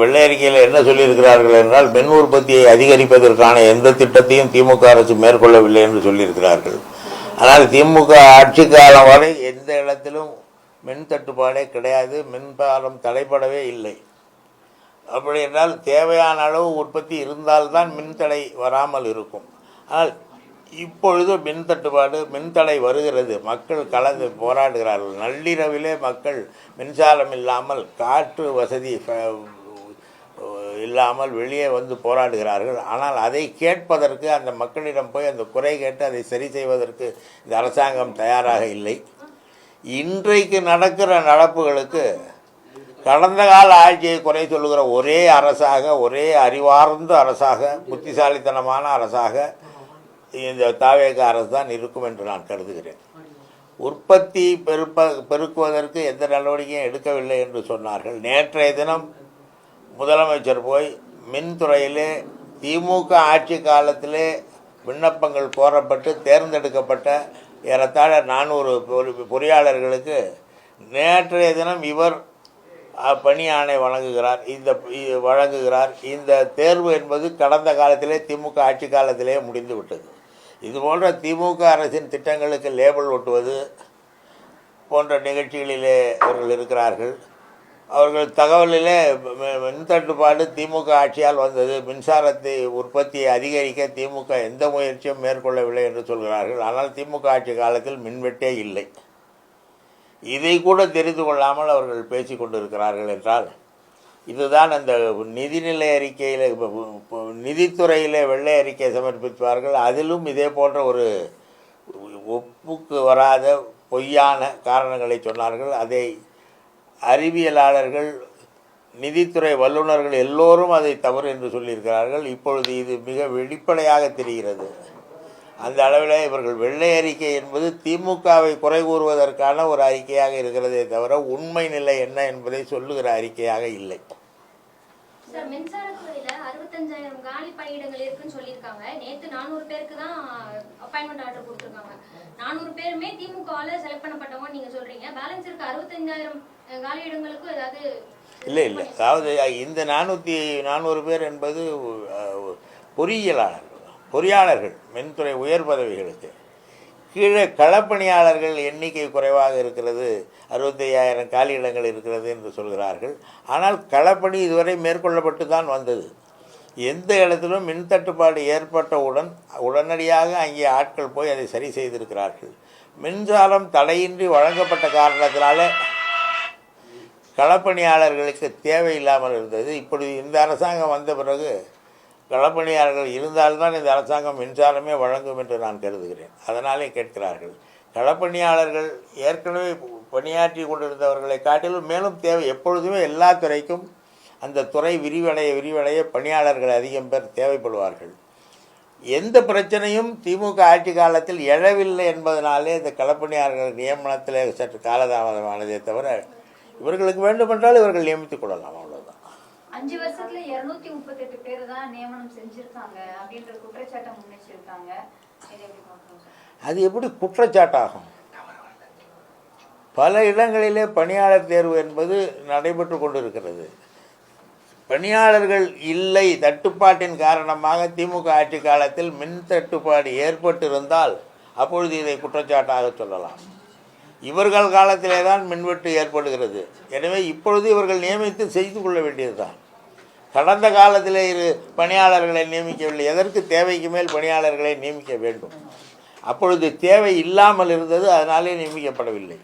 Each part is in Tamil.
வெள்ளை அறிக்கையில் என்ன சொல்லியிருக்கிறார்கள் என்றால், மின் உற்பத்தியை அதிகரிப்பதற்கான எந்த திட்டத்தையும் திமுக அரசு மேற்கொள்ளவில்லை என்று சொல்லியிருக்கிறார்கள். ஆனால் திமுக ஆட்சி காலம் வரை எந்த இடத்திலும் மின் தட்டுப்பாடே கிடையாது, மின்சாரம் தடைப்படவே இல்லை. அப்படி என்றால் தேவையான அளவு உற்பத்தி இருந்தால்தான் மின்தடை வராமல் இருக்கும். ஆனால் இப்பொழுது மின் தட்டுப்பாடு, மின்தடை வருகிறது, மக்கள் கலந்து போராடுகிறார்கள். நள்ளிரவிலே மக்கள் மின்சாரம் இல்லாமல், காற்று வசதி இல்லாமல் வெளியே வந்து போராடுகிறார்கள். ஆனால் அதை கேட்பதற்கு, அந்த மக்களிடம் போய் அந்த குறை கேட்டு அதை சரி செய்வதற்கு இந்த அரசாங்கம் தயாராக இல்லை. இன்றைக்கு நடக்கிற நடப்புகளுக்கு கடந்த கால ஆட்சியை குறை சொல்லுகிற ஒரே அரசாக, ஒரே அறிவார்ந்த அரசாக, புத்திசாலித்தனமான அரசாக இந்த தாவேக அரசு தான் இருக்கும் என்று நான் கருதுகிறேன். உற்பத்தி பெருக்குவதற்கு எந்த நடவடிக்கையும் எடுக்கவில்லை என்று சொன்னார்கள். நேற்றைய தினம் முதலமைச்சர் போய் மின்துறையிலே திமுக ஆட்சி காலத்திலே விண்ணப்பங்கள் கோரப்பட்டு தேர்ந்தெடுக்கப்பட்ட ஏறத்தாழ 400 பொறியாளர்களுக்கு நேற்றைய தினம் இவர் பணி ஆணை வழங்குகிறார். இந்த தேர்வு என்பது கடந்த காலத்திலே திமுக ஆட்சி காலத்திலே முடிந்து விட்டது. இதுபோன்ற திமுக அரசின் திட்டங்களுக்கு லேபிள் ஒட்டுவது போன்ற நிகழ்ச்சிகளிலே அவர்கள் இருக்கிறார்கள். அவர்கள் தகவலிலே மின் தட்டுப்பாடு திமுக ஆட்சியால் வந்தது, மின்சாரத்தை உற்பத்தியை அதிகரிக்க திமுக எந்த முயற்சியும் மேற்கொள்ளவில்லை என்று சொல்கிறார்கள். ஆனால் திமுக ஆட்சி காலத்தில் மின்வெட்டே இல்லை. இதை கூட தெரிந்து கொள்ளாமல் அவர்கள் பேசி கொண்டிருக்கிறார்கள் என்றால், இதுதான் அந்த நிதிநிலை அறிக்கையில், நிதித்துறையிலே வெள்ளை அறிக்கை சமர்ப்பிப்பார்கள், அதிலும் இதே போன்ற ஒரு ஒப்புக்கு வராத பொய்யான காரணங்களை சொன்னார்கள். அதை அறிவியலாளர்கள், நிதித்துறை வல்லுநர்கள் எல்லோரும் அதை தவறு என்று சொல்லியிருக்கிறார்கள். இப்பொழுது இது மிக வெளிப்படையாக தெரிகிறது. அந்த அளவில் இவர்கள் வெள்ளை அறிக்கை என்பது திமுகவை குறை கூறுவதற்கான ஒரு அறிக்கையாக இருக்கிறதே தவிர உண்மை நிலை என்ன என்பதை சொல்லுகிற அறிக்கையாக இல்லை. மின்சாரத்துறையில 65,000 காலி பணியிடங்கள் இருக்குன்னு சொல்லியிருக்காங்க. நேற்று 400 பேருக்கு தான் அப்பாயின்மெண்ட் ஆர்டர் கொடுத்துருக்காங்க. 400 பேருமே திமுகவால செலக்ட் பண்ணப்பட்டவங்க நீங்க சொல்றீங்க. பேலன்ஸ் இருக்க 65,000 காலி இடங்களுக்கும் ஏதாவது இல்லை. அதாவது இந்த 400 பேர் என்பது பொறியாளர்கள், மின்துறை உயர் பதவிகளுக்கு. கீழே களப்பணியாளர்கள் எண்ணிக்கை குறைவாக இருக்கிறது, 65,000 காலி இடங்கள் இருக்கிறது என்று சொல்கிறார்கள். ஆனால் களப்பணி இதுவரை மேற்கொள்ளப்பட்டு தான் வந்தது. எந்த இடத்திலும் மின் தட்டுப்பாடு ஏற்பட்டவுடன் உடனடியாக அங்கே ஆட்கள் போய் அதை சரி செய்திருக்கிறார்கள். மின்சாரம் தடையின்றி வழங்கப்பட்ட காரணத்தினால களப்பணியாளர்களுக்கு தேவையில்லாமல் இருந்தது. இப்படி இந்த அரசாங்கம் வந்த பிறகு களப்பணியாளர்கள் இருந்தால்தான் இந்த அரசாங்கம் மின்சாரமே வழங்கும் என்று நான் கருதுகிறேன். அதனாலே கேட்கிறார்கள். களப்பணியாளர்கள் ஏற்கனவே பணியாற்றி கொண்டிருந்தவர்களை காட்டிலும் மேலும் தேவை. எப்பொழுதுமே எல்லா துறைக்கும் அந்த துறை விரிவடைய பணியாளர்கள் அதிகம் பேர் தேவைப்படுவார்கள். எந்த பிரச்சனையும் திமுக ஆட்சி காலத்தில் எழவில்லை என்பதனாலே இந்த களப்பணியாளர்கள் நியமனத்தில் சற்று காலதாமதமானதே தவிர, இவர்களுக்கு வேண்டுமென்றால் இவர்கள் நியமித்துக் கொள்ளலாம், அவ்வளவுதான். 5 வருஷத்துல 238 பேர் தான் நியமனம் செஞ்சிருக்காங்க அப்படின்ற குற்றச்சாட்டை முன்வச்சிருக்காங்க. அது எப்படி குற்றச்சாட்டாகும்? பல இடங்களிலே பணியாளர் தேர்வு என்பது நடைபெற்று கொண்டிருக்கிறது. பணியாளர்கள் இல்லை, தட்டுப்பாட்டின் காரணமாக திமுக ஆட்சி காலத்தில் மின் தட்டுப்பாடு ஏற்பட்டிருந்தால் அப்பொழுது இதை குற்றச்சாட்டாக சொல்லலாம். இவர்கள் காலத்திலே தான் மின்வெட்டு ஏற்படுகிறது. எனவே இப்பொழுது இவர்கள் நியமித்து செய்து கொள்ள வேண்டியதுதான். கடந்த காலத்திலே பணியாளர்களை நியமிக்கவில்லை. எதற்கு தேவைக்கு மேல் பணியாளர்களை நியமிக்க வேண்டும்? அப்பொழுது தேவை இல்லாமல் இருந்தது, அதனாலே நியமிக்கப்படவில்லை.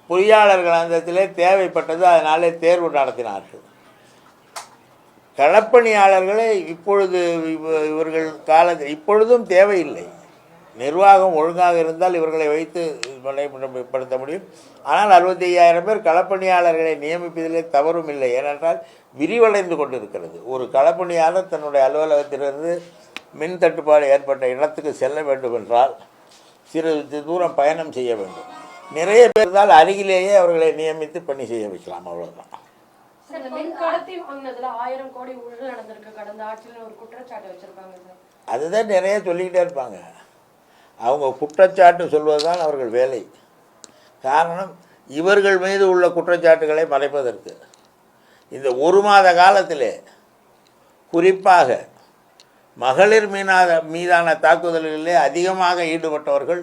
பொறியாளர்கள் அந்தத்திலே தேவைப்பட்டது, அதனாலே தேர்வு நடத்தினார்கள். களப்பணியாளர்களை இப்பொழுது இவர்கள் இப்பொழுதும் தேவையில்லை. நிர்வாகம் ஒழுங்காக இருந்தால் இவர்களை வைத்து நடைமுறைப்படுத்த முடியும். ஆனால் 65,000 பேர் களப்பணியாளர்களை நியமிப்பதிலே தவறும் இல்லை. ஏனென்றால் விரிவடைந்து கொண்டிருக்கிறது. ஒரு களப்பணியாளர் தன்னுடைய அலுவலகத்திலிருந்து மின் தட்டுப்பாடு ஏற்பட்ட இடத்துக்கு செல்ல வேண்டும் என்றால் சிறிது தூரம் பயணம் செய்ய வேண்டும். நிறைய பேர் இருந்தால் அருகிலேயே அவர்களை நியமித்து பணி செய்ய வைக்கலாம், அவ்வளவுதான். அதுதான் நிறைய சொல்லிக்கிட்டே இருப்பாங்க. அவங்க குற்றச்சாட்டு சொல்வதுதான் அவர்கள் வேலை. காரணம், இவர்கள் மீது உள்ள குற்றச்சாட்டுகளை மறைப்பதற்கு. இந்த ஒரு மாத காலத்திலே குறிப்பாக மகளிர் மீதான தாக்குதல்களிலே அதிகமாக ஈடுபட்டவர்கள்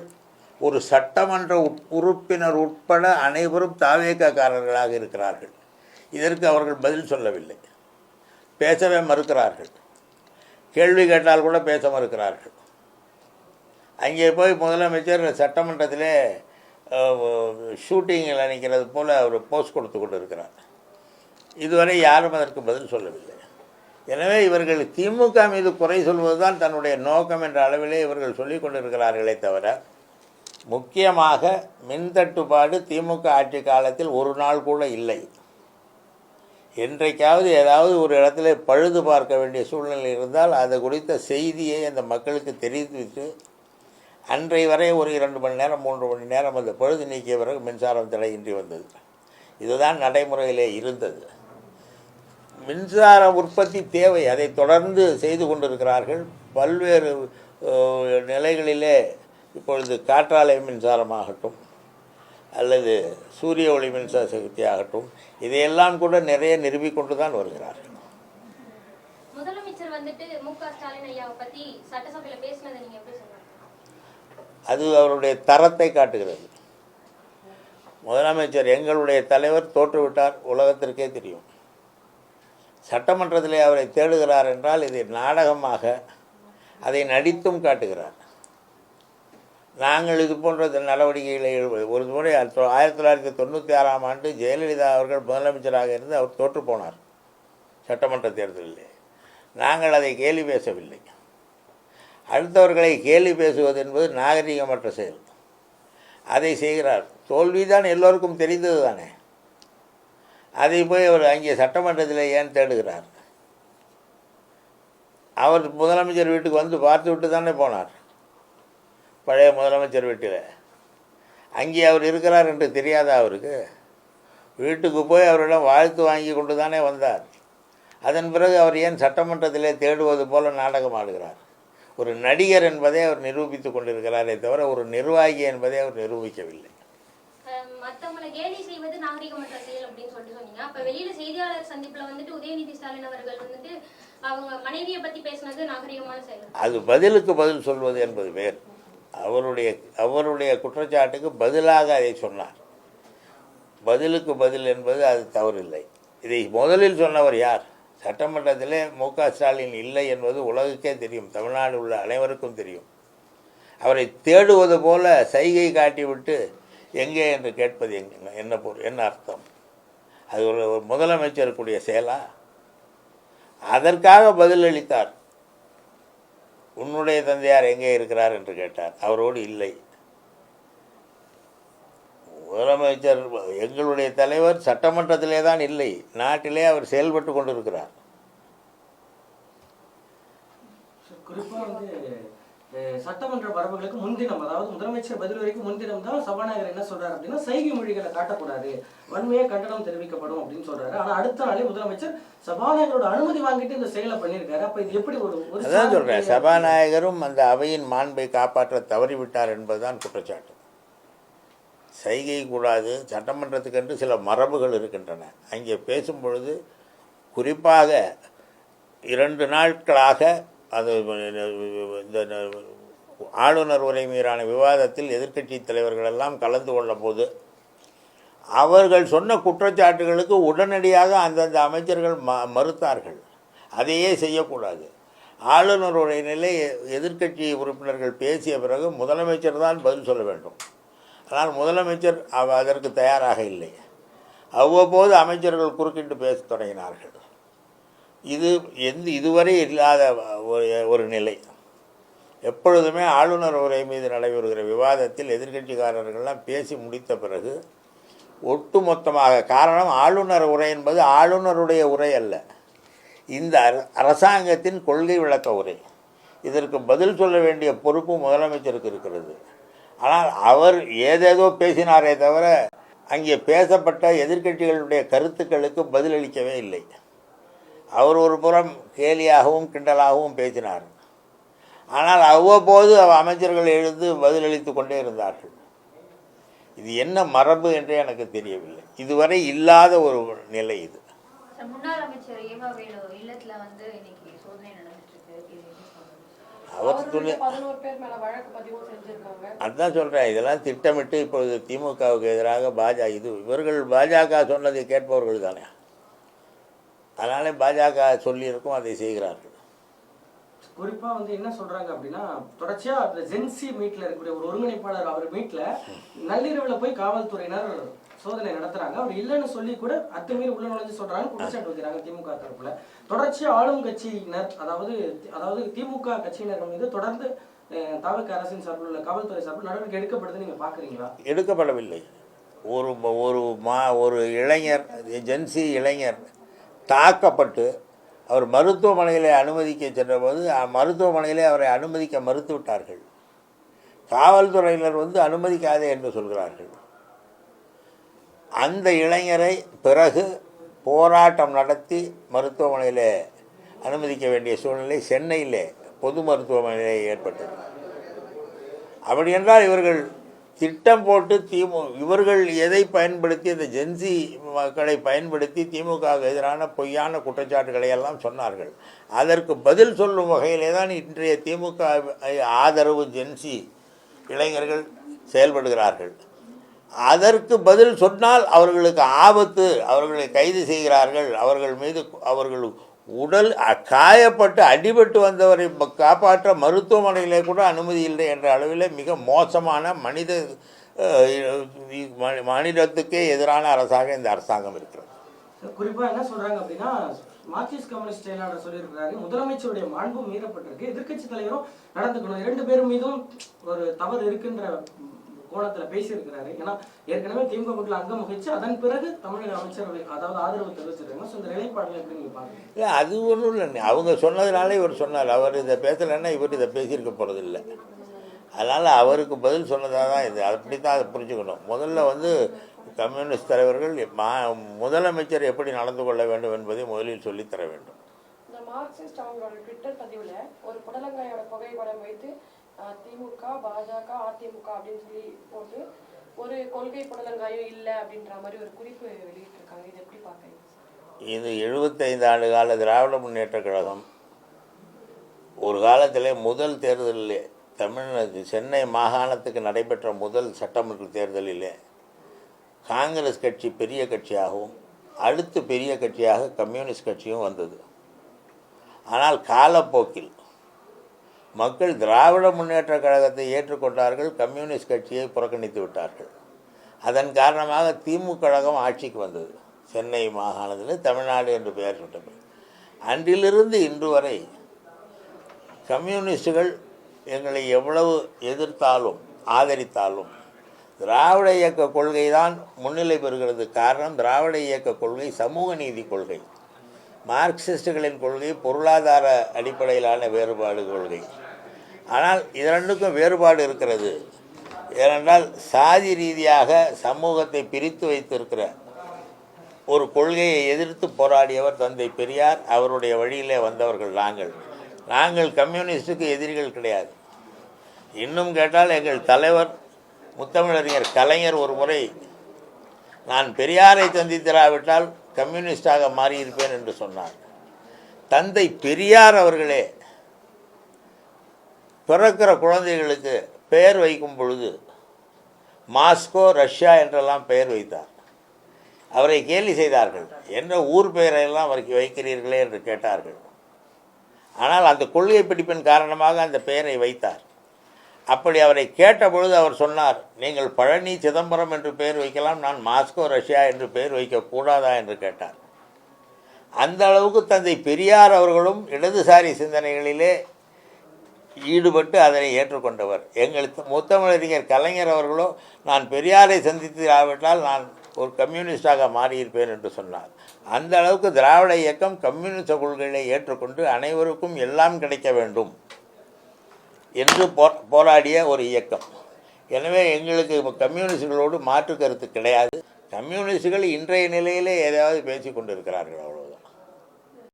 ஒரு சட்டமன்ற உறுப்பினர் உட்பட அனைவரும் தாவேக்காரர்களாக இருக்கிறார்கள். இதற்கு அவர்கள் பதில் சொல்லவில்லை, பேசவே மறுக்கிறார்கள். கேள்வி கேட்டால் கூட பேச மறுக்கிறார்கள். அங்கே போய் முதலமைச்சர் சட்டமன்றத்திலே ஷூட்டிங்கில் நிற்கிறது போல் அவர் போஸ்ட் கொடுத்து கொண்டு இருக்கிறார். இதுவரை யாரும் அதற்கு பதில் சொல்லவில்லை. எனவே இவர்கள் திமுக மீது குறை சொல்வதுதான் தன்னுடைய நோக்கம் என்ற அளவிலே இவர்கள் சொல்லிக் கொண்டிருக்கிறார்களே தவிர, முக்கியமாக மின்தட்டுப்பாடு திமுக ஆட்சி காலத்தில் ஒரு நாள் கூட இல்லை. என்றைக்காவது ஏதாவது ஒரு இடத்துல பழுது பார்க்க வேண்டிய சூழ்நிலை இருந்தால் அது குறித்த செய்தியை அந்த மக்களுக்கு தெரிவித்து அன்றை வரை ஒரு 2 மணி நேரம் 3 மணி நேரம் அந்த பழுது நீக்கிய பிறகு மின்சாரம் தடையின்றி வந்தது. இதுதான் நடைமுறையிலே இருந்தது. மின்சார உற்பத்தி தேவை, அதை தொடர்ந்து செய்து கொண்டிருக்கிறார்கள். பல்வேறு நிலைகளிலே இப்பொழுது காற்றாலை மின்சாரமாகட்டும் அல்லது சூரிய ஒளி மின்சார சக்தி ஆகட்டும், இதையெல்லாம் கூட நிறைய நிரூபிக்கொண்டு தான் வருகிறார்கள். முதலமைச்சர் வந்துட்டு மு.க. ஸ்டாலின் ஐயாவை பத்தி சட்டசபையில பேசினதை நீங்க எப்படி சொல்றீங்க? அது அவருடைய தரத்தை காட்டுகிறது. முதலமைச்சர் எங்களுடைய தலைவர் தோற்றுவிட்டார், உலகத்திற்கே தெரியும். சட்டமன்றத்திலே அவரை தேடுகிறார் என்றால் இதை நாடகமாக அதை நடித்தும் காட்டுகிறார். நாங்கள் இது போன்ற நடவடிக்கைகளை ஒரு முறை 1996ஆம் ஆண்டு ஜெயலலிதா அவர்கள் முதலமைச்சராக இருந்து அவர் தோற்று போனார் சட்டமன்ற தேர்தலில். நாங்கள் அதை கேலி பேசவில்லை. அடுத்தவர்களை கேலி பேசுவது என்பது நாகரிகமற்ற செயல். அதை செய்கிறார். தோல்விதான் எல்லோருக்கும் தெரிந்தது தானே. அதை போய் அவர் அங்கே சட்டமன்றத்தில் ஏன் தேடுகிறார்? அவர் முதலமைச்சர் வீட்டுக்கு வந்து பார்த்து விட்டு தானே போனார். பழைய முதலமைச்சர் வீட்டில் அங்கே அவர் இருக்கிறார் என்று தெரியாதா அவருக்கு? வீட்டுக்கு போய் அவரிடம் வாழ்த்து வாங்கி கொண்டு தானே வந்தார். அதன் பிறகு அவர் ஏன் சட்டமன்றத்திலே தேடுவது போல நாடகம் ஆடுகிறார்? ஒரு நடிகர் என்பதை அவர் நிரூபித்து கொண்டிருக்கிறாரே தவிர ஒரு நிர்வாகி என்பதை அவர் நிரூபிக்கவில்லை. மற்றவங்களை கேலி செய்வது நாகரிகமற்ற செயல் அப்படின்னு சொல்லிட்டு சொன்னீங்க. அப்ப வெளியில செய்தியாளர் சந்திப்புல வந்துட்டு உதயநிதி ஸ்டாலின் அவர்கள் வந்துட்டு அவங்க மனைவியை பத்தி பேசினது நாகரிகமான செயல். அது பதிலுக்கு பதில் சொல்வது என்பது வேறு. அவருடைய குற்றச்சாட்டுக்கு பதிலாக அதை சொன்னார். பதிலுக்கு பதில் என்பது அது தவறில்லை. இதை முதலில் சொன்னவர் யார்? சட்டமன்றத்திலே மு.க. ஸ்டாலின் இல்லை என்பது உலகுக்கே தெரியும், தமிழ்நாடு உள்ள அனைவருக்கும் தெரியும். அவரை தேடுவது போல சைகை காட்டிவிட்டு எங்கே என்று கேட்பது என்ன அர்த்தம்? அது ஒரு முதலமைச்சருக்குரிய செயலா? அதற்காக பதிலளித்தார். உன்னுடைய தந்தையார் எங்கே இருக்கிறார் என்று கேட்டார். அவரோடு இல்லை. முதலமைச்சர் எங்களுடைய தலைவர் சட்டமன்றத்திலே தான் இல்லை, நாட்டிலே அவர் செயல்பட்டு கொண்டிருக்கிறார். குறிப்பாக சட்டமன்ற வரவுகளுக்கு முன்தினம், அதாவது முதலமைச்சர் பதில் வரைக்கும் முன்தினம் தான் சபாநாயகர் என்ன சொல்றாரு அப்படின்னா, சைகை மொழிகளை காட்டக்கூடாது, வன்மையா கண்டனம் தெரிவிக்கப்படும் அப்படின்னு சொல்றாரு. ஆனா அடுத்த நாளே முதலமைச்சர் சபாநாயகரோட அனுமதி வாங்கிட்டு இந்த செயலை பண்ணியிருக்காரு. அப்ப இது எப்படி ஒரு அதான் சொல்றேன், சபாநாயகரும் அந்த அவையின் மாண்பை காப்பாற்ற தவறிவிட்டார் என்பதுதான் குற்றச்சாட்டு. சைகை கூடாது, சட்டமன்றத்துக்கென்று சில மரபுகள் இருக்கின்றன. அங்கே பேசும் பொழுது குறிப்பாக 2 நாட்களாக அது இந்த ஆளுநர் உரை மீதான விவாதத்தில் எதிர்க்கட்சி தலைவர்களெல்லாம் கலந்து கொள்ள போது அவர்கள் சொன்ன குற்றச்சாட்டுகளுக்கு உடனடியாக அந்தந்த அமைச்சர்கள் மறுத்தார்கள். அதையே செய்யக்கூடாது. ஆளுநர் உரையினிலே எதிர்க்கட்சி உறுப்பினர்கள் பேசிய பிறகு முதலமைச்சர் தான் பதில் சொல்ல வேண்டும். ஆனால் முதலமைச்சர் அதற்கு தயாராக இல்லை. அவ்வப்போது அமைச்சர்கள் குறுக்கிட்டு பேசத் தொடங்கினார்கள். இது இதுவரை இல்லாத ஒரு நிலை. எப்பொழுதுமே ஆளுநர் உரை மீது நடைபெறுகிற விவாதத்தில் எதிர்க்கட்சிக்காரர்கள்லாம் பேசி முடித்த பிறகு ஒட்டுமொத்தமாக, காரணம் ஆளுநர் உரை என்பது ஆளுநருடைய உரை அல்ல, இந்த அரசாங்கத்தின் கொள்கை விளக்க உரை. இதற்கு பதில் சொல்ல வேண்டிய பொறுப்பு முதலமைச்சருக்கு இருக்கிறது. ஆனால் அவர் ஏதேதோ பேசினாரே தவிர அங்கே பேசப்பட்ட எதிர்க்கட்சிகளுடைய கருத்துக்களுக்கு பதிலளிக்கவே இல்லை. அவர் ஒரு புறம் கேலியாகவும் கிண்டலாகவும் பேசினார். ஆனால் அவ்வப்போது அமைச்சர்கள் எழுந்து பதிலளித்து கொண்டே இருந்தார்கள். இது என்ன மரபு என்றே எனக்கு தெரியவில்லை. இதுவரை இல்லாத ஒரு நிலை இது. முன்னாள் அமைச்சர் ஏவா வேலு இல்லத்துல வந்து இன்னைக்கு சோதனை நடந்துட்டு இருக்கு. இது எப்படி சொல்றது? அவர் துணை 11 பேர் மேல வழக்கு பதிவு செஞ்சிருக்காங்க. அதுதான் சொல்கிறேன், இதெல்லாம் திட்டமிட்டு இப்பொழுது திமுகவுக்கு எதிராக இவர்கள் பாஜக சொன்னதை கேட்பவர்கள் தானே, அதனாலே பாஜக சொல்லியிருக்கும் அதை செய்கிறார்கள். குறிப்பா வந்து என்ன சொல்றாங்க அப்படின்னா, தொடர்ச்சியா அந்த ஜென்சி மீட்ல இருக்கக்கூடிய ஒரு ஒருங்கிணைப்பாளர் அவர் மீட்ல நள்ளிரவுல போய் காவல்துறையினர் சோதனை நடத்துறாங்க. அவர் இல்லைன்னு சொல்லி கூட அத்துமீறி உள்ள நுழைஞ்சு சொல்றாங்க, குற்றச்சாட்டு வைக்கிறாங்க திமுக தரப்புல. தொடர்ச்சியா ஆளும் கட்சியினர் அதாவது திமுக கட்சியினர் மீது தொடர்ந்து தவிர்க்க அரசின் சார்பில் உள்ள காவல்துறை சார்பில் நடவடிக்கை எடுக்கப்படுது, நீங்க பாக்குறீங்களா? எடுக்கப்படவில்லை. ஒரு இளைஞர், ஜென்சி இளைஞர் தாக்கப்பட்டு அவர் மருத்துவமனையில் அனுமதிக்க சென்றபோது மருத்துவமனையிலே அவரை அனுமதிக்க மறுத்து விட்டார்கள். காவல்துறையினர் வந்து அனுமதிக்காதே என்று சொல்கிறார்கள். அந்த இளைஞரை பிறகு போராட்டம் நடத்தி மருத்துவமனையில் அனுமதிக்க வேண்டிய சூழ்நிலை சென்னையிலே பொது மருத்துவமனையிலே ஏற்பட்டது. அப்படி என்றால் இவர்கள் திட்டம் போட்டு இவர்கள் எதை பயன்படுத்தி, அந்த ஜென்சி மக்களை பயன்படுத்தி திமுகவுக்கு எதிரான பொய்யான குற்றச்சாட்டுகளை எல்லாம் சொன்னார்கள். அதற்கு பதில் சொல்லும் வகையிலே தான் இன்றைய திமுக ஆதரவு ஜென்சி இளைஞர்கள் செயல்படுகிறார்கள். அதற்கு பதில் சொன்னால் அவர்களுக்கு ஆபத்து, அவர்களை கைது செய்கிறார்கள், அவர்கள் மீது அவர்கள் உடல் காயப்பட்டு அடிபட்டு வந்தவரை காப்பாற்ற மருத்துவமனையிலே கூட அனுமதி இல்லை என்ற அளவில் மிக மோசமான மனிதத்துக்கே எதிரான அரசாக இந்த அரசாங்கம் இருக்கிறது. குறிப்பா என்ன சொல்றாங்க அப்படின்னா, மார்க்சிஸ்ட் கம்யூனிஸ்ட் செயலாளர் சொல்லியிருக்கிறாரு, முதலமைச்சருடைய மாண்பு மீறப்பட்டிருக்கு, எதிர்க்கட்சி தலைவரும் நடந்துக்கணும், 2 பேரும் மீதும் ஒரு தவறு இருக்குன்ற கோணத்துல பேசியிருக்கிறாரு. ஏன்னா ஏற்கனவே திமுக கூட்டில் அங்கம் வகிச்சு அதன் பிறகு தமிழக அமைச்சரவை அதாவது ஆதரவு தெரிவிச்சிருக்காங்க. ஸோ இந்த நிலைப்பாடுகள் எப்படி நீங்க பாருங்க? இல்லை, அது ஒன்றும் இல்லை, அவங்க சொன்னதுனால இவர் சொன்னார். அவர் இதை பேசலைன்னா இவர் இதை பேசியிருக்க போகிறதில்லை. அதனால் அவருக்கு பதில் சொன்னதாக தான் இது, அப்படி தான் அதை புரிஞ்சுக்கணும். முதல்ல வந்து கம்யூனிஸ்ட் தலைவர்கள் முதலமைச்சர் எப்படி நடந்து கொள்ள வேண்டும் என்பதை முதலில் சொல்லித்தர வேண்டும். இந்த மார்க்சிஸ்ட் அவங்களோட ட்விட்டர் பதிவுல ஒரு புடலங்காயோட புகைப்படம் வைத்து திமுக, பாஜக, அதிமுக அப்படின்னு சொல்லி போட்டு ஒரு கொள்கை புடலங்காயும் இல்லை அப்படின்ற மாதிரி ஒரு குறிப்பு வெளியிட்டிருக்காங்க. இது எப்படி பார்க்குறீங்க? இது 75 ஆண்டு கால திராவிட முன்னேற்ற கழகம் ஒரு காலத்தில் முதல் தேர்தலிலே சென்னை மாகாணத்துக்கு நடைபெற்ற முதல் சட்டமன்ற தேர்தலிலே காங்கிரஸ் கட்சி பெரிய கட்சியாகவும் அடுத்து பெரிய கட்சியாக கம்யூனிஸ்ட் கட்சியும் வந்தது. ஆனால் காலப்போக்கில் மக்கள் திராவிட முன்னேற்ற கழகத்தை ஏற்றுக்கொண்டார்கள், கம்யூனிஸ்ட் கட்சியை புறக்கணித்து விட்டார்கள். அதன் காரணமாக திமுக கழகம் ஆட்சிக்கு வந்தது. சென்னை மாகாணத்தில் தமிழ்நாடு என்று பெயர் சூட்டப்பட்டது. அன்றிலிருந்து இன்று வரை கம்யூனிஸ்டுகள் எங்களை எவ்வளவு எதிர்த்தாலும் ஆதரித்தாலும் திராவிட இயக்க கொள்கை தான் முன்னிலை பெறுகிறது. காரணம், திராவிட இயக்க கொள்கை சமூக நீதி கொள்கை, மார்க்சிஸ்டுகளின் கொள்கை பொருளாதார அடிப்படையிலான வேறுபாடு கொள்கை. ஆனால் இரண்டுக்கும் வேறுபாடு இருக்கிறது. ஏனென்றால் சாதி ரீதியாக சமூகத்தை பிரித்து வைத்திருக்கிற ஒரு கொள்கையை எதிர்த்து போராடியவர் தந்தை பெரியார். அவருடைய வழியிலே வந்தவர்கள் நாங்கள் கம்யூனிஸ்டுக்கு எதிரிகள் கிடையாது. இன்னும் கேட்டால் எங்கள் தலைவர் முத்தமிழறிஞர் கலைஞர் ஒரு முறை நான் பெரியாரை சந்தித்திராவிட்டால் கம்யூனிஸ்டாக மாறியிருப்பேன் என்று சொன்னார். தந்தை பெரியார் அவர்களே பிறக்கிற குழந்தைகளுக்கு பெயர் வைக்கும் பொழுது மாஸ்கோ, ரஷ்யா என்றெல்லாம் பெயர் வைத்தார். அவரை கேலி செய்தார்கள், என்ன ஊர் பெயரையெல்லாம் வைக்கிறீர்களே என்று கேட்டார்கள். ஆனால் அந்த கொள்கை பிடிப்பின் காரணமாக அந்த பெயரை வைத்தார். அப்படி அவரை கேட்டபொழுது அவர் சொன்னார், நீங்கள் பழனி சிதம்பரம் என்று பெயர் வைக்கலாம், நான் மாஸ்கோ, ரஷ்யா என்று பெயர் வைக்கக்கூடாதா என்று கேட்டார். அந்த அளவுக்கு தந்தை பெரியார் அவர்களும் இடதுசாரி சிந்தனைகளிலே ஈடுபட்டு அதனை ஏற்றுக்கொண்டவர். எங்கள் முத்தமிழறிஞர் கலைஞர் அவர்களோ நான் பெரியாரை சந்தித்திராவிட்டால் நான் ஒரு கம்யூனிஸ்டாக மாறியிருப்பேன் என்று சொன்னார். அந்த அளவுக்கு திராவிட இயக்கம் கம்யூனிஸ்ட கொள்கைகளை ஏற்றுக்கொண்டு அனைவருக்கும் எல்லாம் கிடைக்க வேண்டும் என்று போராடிய ஒரு இயக்கம். எனவே எங்களுக்கு கம்யூனிஸ்டுகளோடு மாற்று கருத்து கிடையாது. கம்யூனிஸ்டுகள் இன்றைய நிலையிலே ஏதாவது பேசி கொண்டிருக்கிறார்கள், அவ்வளோ.